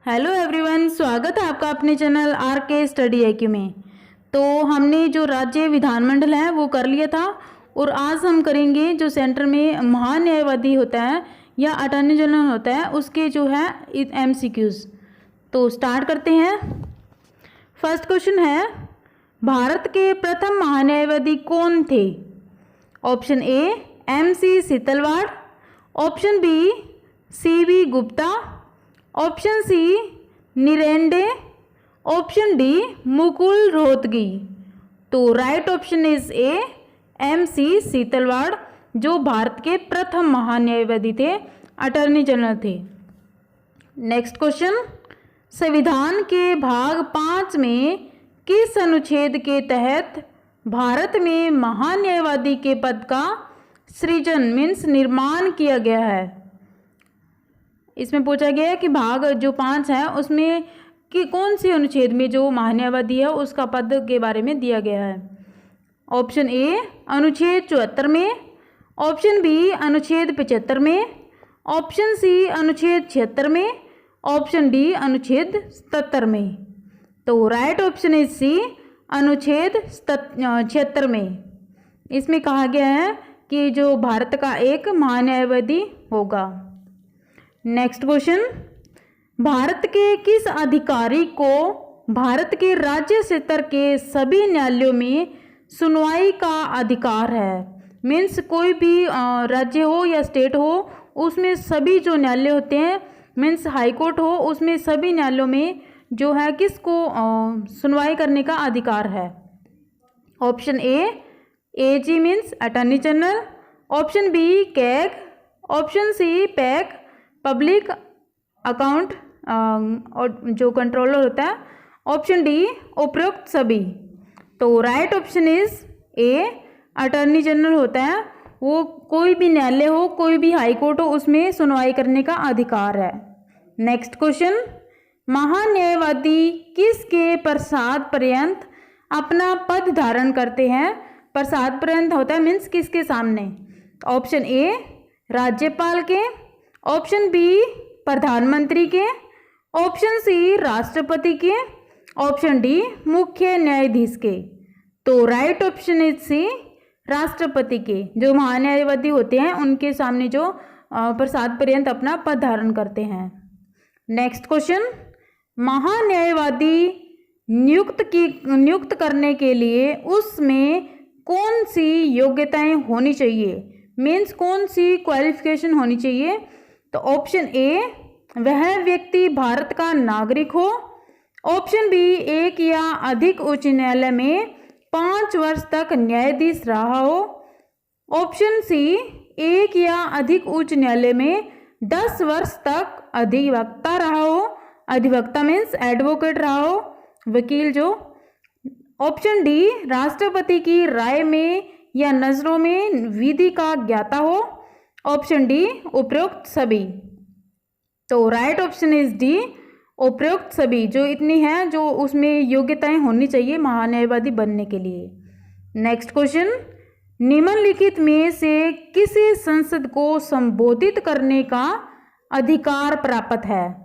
Hello everyone, स्वागत है आपका अपने चैनल आर के स्टडी IQ में। तो हमने जो राज्य विधानमंडल है वो कर लिया था और आज हम करेंगे जो सेंटर में महान्यायवादी होता है या अटॉर्नी जनरल होता है उसके जो है MCQs। तो स्टार्ट करते हैं। फर्स्ट क्वेश्चन है, भारत के प्रथम महान्यायवादी कौन थे? Option A MC Setalvad, option B CV Gupta, option C निरेंडे, ऑप्शन डी मुकुल रोहतगी। तो right option is A MC Setalvad, जो भारत के प्रथम महान्यायवादी थे, अटॉर्नी जनरल थे। नेक्स्ट क्वेश्चन, संविधान के भाग 5 में किस अनुच्छेद के तहत भारत में महान्यायवादी के पद का सृजन मीन्स निर्माण किया गया है? इसमें पूछा गया है कि भाग जो 5 है उसमें कि कौन सी अनुच्छेद में जो महान्यायवादी है उसका पद के बारे में दिया गया है। ऑप्शन ए अनुच्छेद 74 में, ऑप्शन बी अनुच्छेद 75 में, ऑप्शन सी अनुच्छेद 76 में, ऑप्शन डी अनुच्छेद 77 में। तो राइट ऑप्शन इज सी अनुच्छेद 76 में। इसमें कहा गया है कि जो भारत का एक महान्यायवादी होगा। नेक्स्ट क्वेश्चन, भारत के किस अधिकारी को भारत के राज्य स्तर के सभी न्यायालयों में सुनवाई का अधिकार है? मीन्स कोई भी राज्य हो या स्टेट हो उसमें सभी जो न्यायालय होते हैं, मीन्स हाई कोर्ट हो, उसमें सभी न्यायालयों में जो है किसको सुनवाई करने का अधिकार है? Option A AG means attorney general, option B CAG, option C PAC public account और जो कंट्रोलर होता है, ऑप्शन डी उपरोक्त सभी। तो right option is A attorney general होता है, वो कोई भी न्यायालय हो, कोई भी हाई कोर्ट हो, उसमें सुनवाई करने का अधिकार है। नेक्स्ट क्वेश्चन, महान्यायवादी किसके पश्चात पर्यंत अपना पद धारण करते हैं? पश्चात पर्यंत होता है मीन्स किसके सामने? ऑप्शन ए राज्यपाल के, ऑप्शन बी प्रधानमंत्री के, ऑप्शन सी राष्ट्रपति के, ऑप्शन डी मुख्य न्यायाधीश के। तो राइट ऑप्शन इज सी राष्ट्रपति के, जो महान्यायवादी होते हैं उनके सामने जो प्रसाद पर्यंत अपना पद धारण करते हैं। नेक्स्ट क्वेश्चन, महान्यायवादी नियुक्त करने के लिए उसमें कौन सी योग्यताएं होनी चाहिए? मीन्स कौन सी क्वालिफिकेशन होनी चाहिए? तो ऑप्शन ए वह व्यक्ति भारत का नागरिक हो, ऑप्शन बी एक या अधिक उच्च न्यायालय में 5 वर्ष तक न्यायाधीश रहा हो, ऑप्शन सी एक या अधिक उच्च न्यायालय में 10 वर्ष तक अधिवक्ता रहा हो, अधिवक्ता मीन्स एडवोकेट रहा हो, वकील जो, ऑप्शन डी राष्ट्रपति की राय में या नजरों में विधि का ज्ञाता हो, ऑप्शन डी उपरोक्त सभी। तो राइट ऑप्शन इज डी उपरोक्त सभी, जो इतनी है जो उसमें योग्यताएं होनी चाहिए महान्यायवादी बनने के लिए। नेक्स्ट क्वेश्चन, निम्नलिखित में से किसी संसद को संबोधित करने का अधिकार प्राप्त है?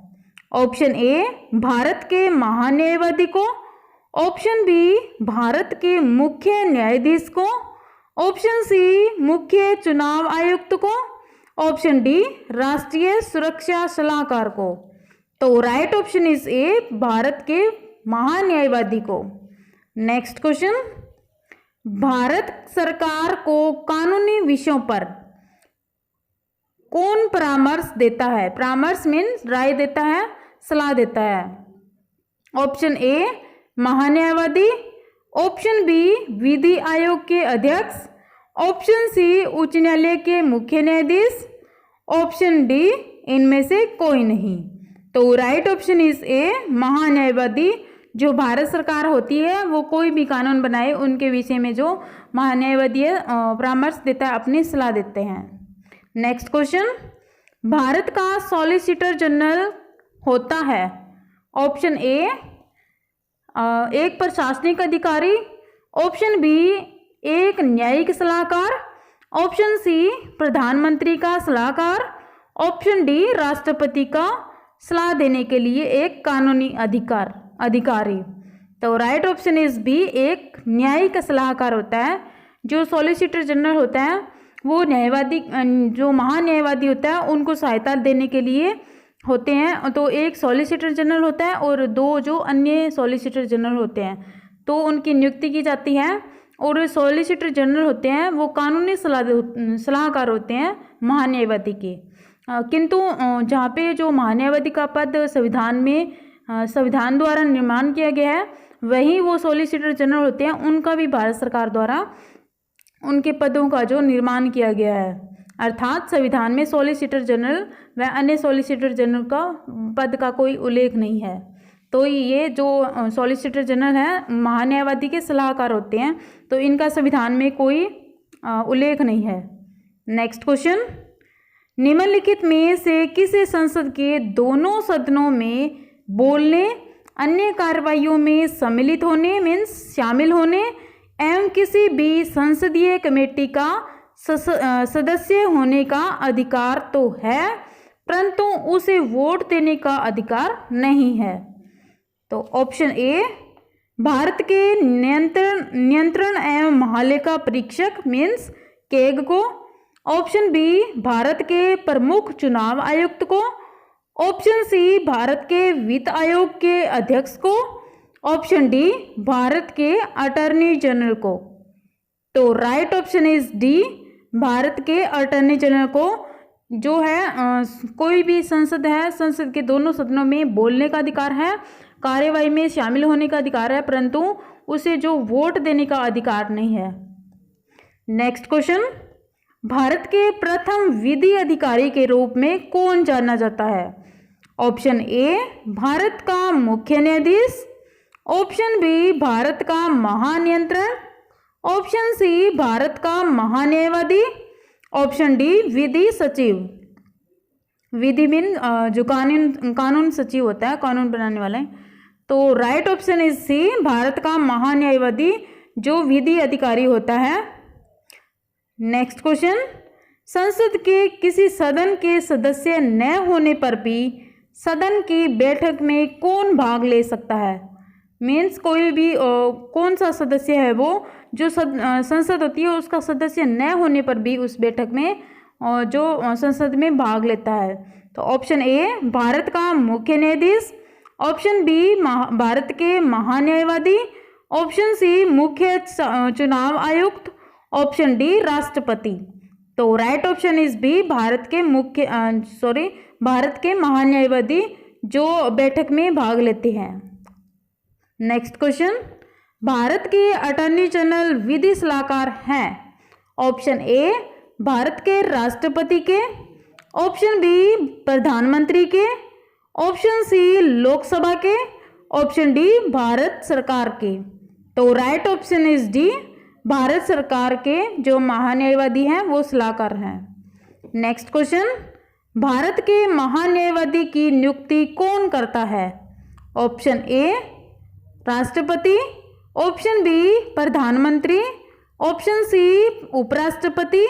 ऑप्शन ए भारत के महान्यायवादी को, ऑप्शन बी भारत के मुख्य न्यायाधीश को, ऑप्शन सी मुख्य चुनाव आयुक्त को, ऑप्शन डी राष्ट्रीय सुरक्षा सलाहकार को। तो राइट ऑप्शन इज ए भारत के महान्यायवादी को। नेक्स्ट क्वेश्चन, भारत सरकार को कानूनी विषयों पर कौन परामर्श देता है? परामर्श मीन्स राय देता है, सलाह देता है। ऑप्शन ए महान्यायवादी, ऑप्शन बी विधि आयोग के अध्यक्ष, ऑप्शन सी उच्च न्यायालय के मुख्य न्यायाधीश, ऑप्शन डी इनमें से कोई नहीं। तो राइट ऑप्शन इज ए महान्यायवादी, जो भारत सरकार होती है वो कोई भी कानून बनाए उनके विषय में जो महान्यायवादी परामर्श देता है, अपनी सलाह देते हैं। नेक्स्ट क्वेश्चन, भारत का सॉलिसिटर जनरल होता है? ऑप्शन ए एक प्रशासनिक अधिकारी, ऑप्शन बी एक न्यायिक सलाहकार, ऑप्शन सी प्रधानमंत्री का सलाहकार, ऑप्शन डी राष्ट्रपति का सलाह देने के लिए एक कानूनी अधिकारी। तो राइट ऑप्शन इज बी, एक न्यायिक सलाहकार होता है। जो सॉलिसिटर जनरल होता है वो न्यायवादी, जो महान्यायवादी होता है उनको सहायता देने के लिए होते हैं। तो एक सॉलिसिटर जनरल होता है और दो जो अन्य सॉलिसिटर जनरल होते हैं, तो उनकी नियुक्ति की जाती है। और सॉलिसिटर जनरल होते हैं वो कानूनी सलाहकार होते हैं महान्यायवादी के। किंतु जहाँ पे जो महान्यायवादी का पद संविधान द्वारा निर्माण किया गया है, वहीं वो सॉलिसिटर जनरल होते हैं, उनका भी भारत सरकार द्वारा उनके पदों का जो निर्माण किया गया है। अर्थात संविधान में सॉलिसिटर जनरल व अन्य सॉलिसिटर जनरल का पद का कोई उल्लेख नहीं है। तो ये जो सॉलिसिटर जनरल हैं महान्यायवादी के सलाहकार होते हैं, तो इनका संविधान में कोई उल्लेख नहीं है। नेक्स्ट क्वेश्चन, निम्नलिखित में से किसी संसद के दोनों सदनों में बोलने, अन्य कार्रवाइयों में सम्मिलित होने मीन्स शामिल होने एवं किसी भी संसदीय कमेटी का सदस्य होने का अधिकार तो है, परंतु उसे वोट देने का अधिकार नहीं है। तो ऑप्शन ए, भारत के नियंत्रण एवं महालेखा परीक्षक मीन्स केग को। ऑप्शन बी, भारत के प्रमुख चुनाव आयुक्त को। ऑप्शन सी, भारत के वित्त आयोग के अध्यक्ष को। ऑप्शन डी, भारत के अटॉर्नी जनरल को। तो right option is D, Bharat के अटॉर्नी जनरल को। जो है कोई भी संसद है, संसद के दोनों सदनों में बोलने का अधिकार है, कार्यवाही में शामिल होने का अधिकार है, परंतु उसे जो वोट देने का अधिकार नहीं है। नेक्स्ट क्वेश्चन, भारत के प्रथम विधि अधिकारी के रूप में कौन जाना जाता है? ऑप्शन ए, भारत का मुख्य न्यायाधीश। ऑप्शन बी, भारत का महानियंत्रक। ऑप्शन सी, भारत का महान्यायवादी। ऑप्शन डी, विधि सचिव। विधि मीन जो कानून सचिव होता है, कानून बनाने वाले। तो right option is C, Bharat का महान्यायवादी जो विधि अधिकारी होता है। नेक्स्ट क्वेश्चन, संसद के किसी सदन के सदस्य न होने पर भी सदन की बैठक में कौन भाग ले सकता है? मीन्स कोई भी कौन सा सदस्य है वो जो संसद होती है उसका सदस्य न होने पर भी उस बैठक में जो संसद में भाग लेता है। तो ऑप्शन ए, भारत का मुख्य न्यायाधीश। ऑप्शन बी, भारत के महान्यायवादी। ऑप्शन सी, मुख्य चुनाव आयुक्त। ऑप्शन डी, राष्ट्रपति। तो right option is B, Bharat के महान्यायवादी जो बैठक में भाग लेते हैं। नेक्स्ट क्वेश्चन, भारत के अटॉर्नी जनरल विधि सलाहकार हैं। ऑप्शन ए, भारत के राष्ट्रपति के। ऑप्शन बी, प्रधानमंत्री के। ऑप्शन सी, लोकसभा के। ऑप्शन डी, भारत सरकार के। तो right option is D, Bharat सरकार के जो महान्यायवादी हैं वो सलाहकार हैं। नेक्स्ट क्वेश्चन, भारत के महान्यायवादी की नियुक्ति कौन करता है? ऑप्शन ए, राष्ट्रपति। ऑप्शन बी, प्रधानमंत्री। ऑप्शन सी, उपराष्ट्रपति।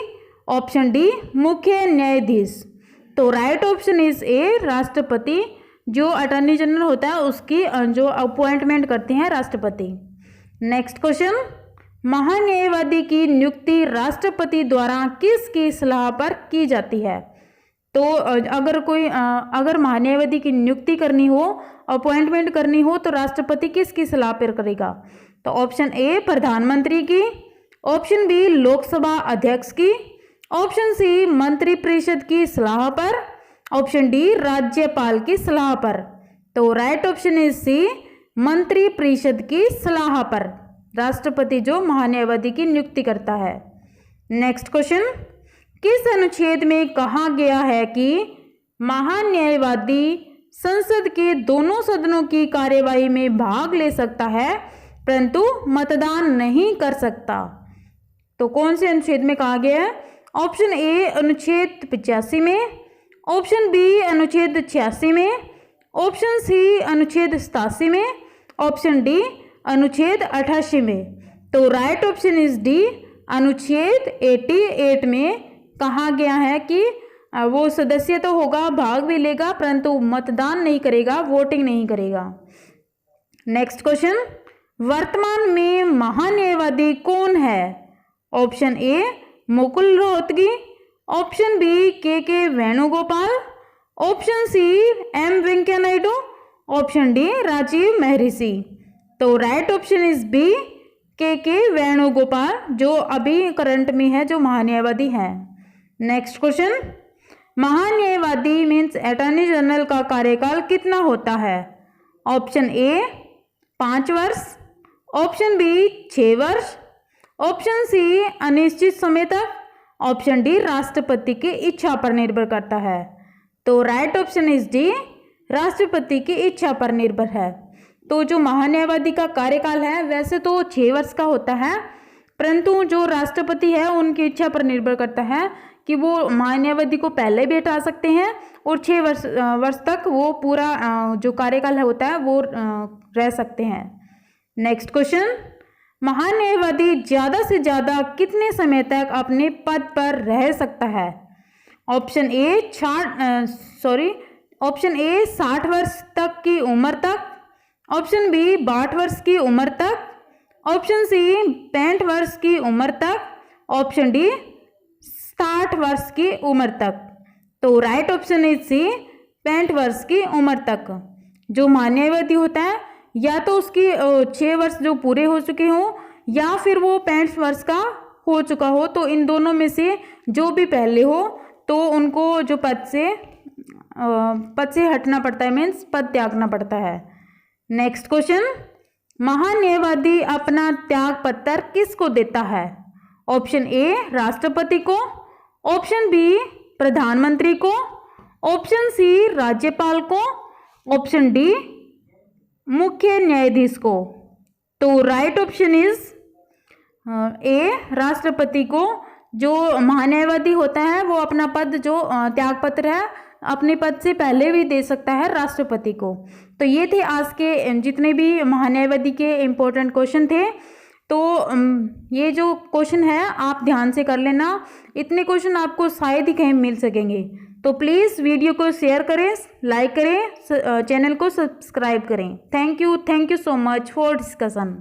ऑप्शन डी, मुख्य न्यायाधीश। तो राइट ऑप्शन इज ए, राष्ट्रपति। जो अटॉर्नी जनरल होता है उसकी जो अपॉइंटमेंट करते हैं राष्ट्रपति। नेक्स्ट क्वेश्चन, महान्यायवादी की नियुक्ति राष्ट्रपति द्वारा किसकी सलाह पर की जाती है? तो अगर महान्यायवादी की नियुक्ति करनी हो, अपॉइंटमेंट करनी हो, तो राष्ट्रपति किसकी सलाह पर करेगा? तो ऑप्शन ए, प्रधानमंत्री की। ऑप्शन बी, लोकसभा अध्यक्ष की। ऑप्शन सी, मंत्रिपरिषद की सलाह पर। ऑप्शन डी, राज्यपाल की सलाह पर। तो राइट ऑप्शन इज सी, मंत्रिपरिषद की सलाह पर राष्ट्रपति जो महान्यायवादी की नियुक्ति करता है। नेक्स्ट क्वेश्चन, किस अनुच्छेद में कहा गया है कि महान्यायवादी संसद के दोनों सदनों की कार्यवाही में भाग ले सकता है परंतु मतदान नहीं कर सकता? तो कौन से अनुच्छेद में कहा गया है? ऑप्शन ए, अनुच्छेद 85 में। ऑप्शन बी, अनुच्छेद 86 में। ऑप्शन सी, अनुच्छेद 87 में। ऑप्शन डी, अनुच्छेद 88 में। तो राइट ऑप्शन इज डी, अनुच्छेद 88 में कहा गया है कि वो सदस्य तो होगा, भाग भी लेगा, परंतु मतदान नहीं करेगा, वोटिंग नहीं करेगा। नेक्स्ट क्वेश्चन, वर्तमान में महान्यायवादी कौन है? Option A Mukul Rohatgi, option B K Venugopal, option C M Venkaiah Naidu, option D Rajiv Maharshi. तो right option is B K Venugopal, जो अभी करंट में है, जो महान्यायवादी है। नेक्स्ट क्वेश्चन, महान्यायवादी मीन्स अटॉर्नी जनरल का कार्यकाल कितना होता है? ऑप्शन ए 5 वर्ष, ऑप्शन बी 6 वर्ष, ऑप्शन सी अनिश्चित समय तक, ऑप्शन डी राष्ट्रपति की इच्छा पर निर्भर करता है। तो राइट ऑप्शन इज डी, राष्ट्रपति की इच्छा पर निर्भर है। तो जो महान्यायवादी का कार्यकाल है वैसे तो 6 वर्ष का होता है, परंतु जो राष्ट्रपति है उनकी इच्छा पर निर्भर करता है कि वो महान्यायवादी को पहले भी हटा सकते हैं और 6 वर्ष तक वो पूरा जो कार्यकाल होता है वो रह सकते हैं। नेक्स्ट क्वेश्चन, महान्यायवादी ज़्यादा से ज़्यादा कितने समय तक अपने पद पर रह सकता है? ऑप्शन ए 60 वर्ष तक की उम्र तक, ऑप्शन बी 62 वर्ष की उम्र तक, ऑप्शन सी 65 वर्ष की उम्र तक, ऑप्शन डी 60 वर्ष की उम्र तक। तो राइट ऑप्शन इज सी, 65 वर्ष की उम्र तक। जो महान्यायवादी होता है या तो उसकी 6 वर्ष जो पूरे हो चुके हों या फिर वो 65 वर्ष का हो चुका हो, तो इन दोनों में से जो भी पहले हो तो उनको जो पद से हटना पड़ता है, मीन्स पद त्यागना पड़ता है। नेक्स्ट क्वेश्चन, महान्यायवादी अपना त्याग पत्र किसको देता है? ऑप्शन ए राष्ट्रपति को, ऑप्शन बी प्रधानमंत्री को, ऑप्शन सी राज्यपाल को, ऑप्शन डी मुख्य न्यायाधीश को। तो राइट ऑप्शन इज ए, राष्ट्रपति को। जो महान्यायवादी होता है वो अपना पद जो त्याग पत्र है अपने पद से पहले भी दे सकता है राष्ट्रपति को। तो ये थे आज के जितने भी महान्यायवादी के इम्पोर्टेंट क्वेश्चन थे। तो ये जो क्वेश्चन है आप ध्यान से कर लेना, इतने क्वेश्चन आपको शायद ही कहीं मिल सकेंगे। तो प्लीज़ वीडियो को शेयर करें, लाइक करें, चैनल को सब्सक्राइब करें। Thank you so much for discussion.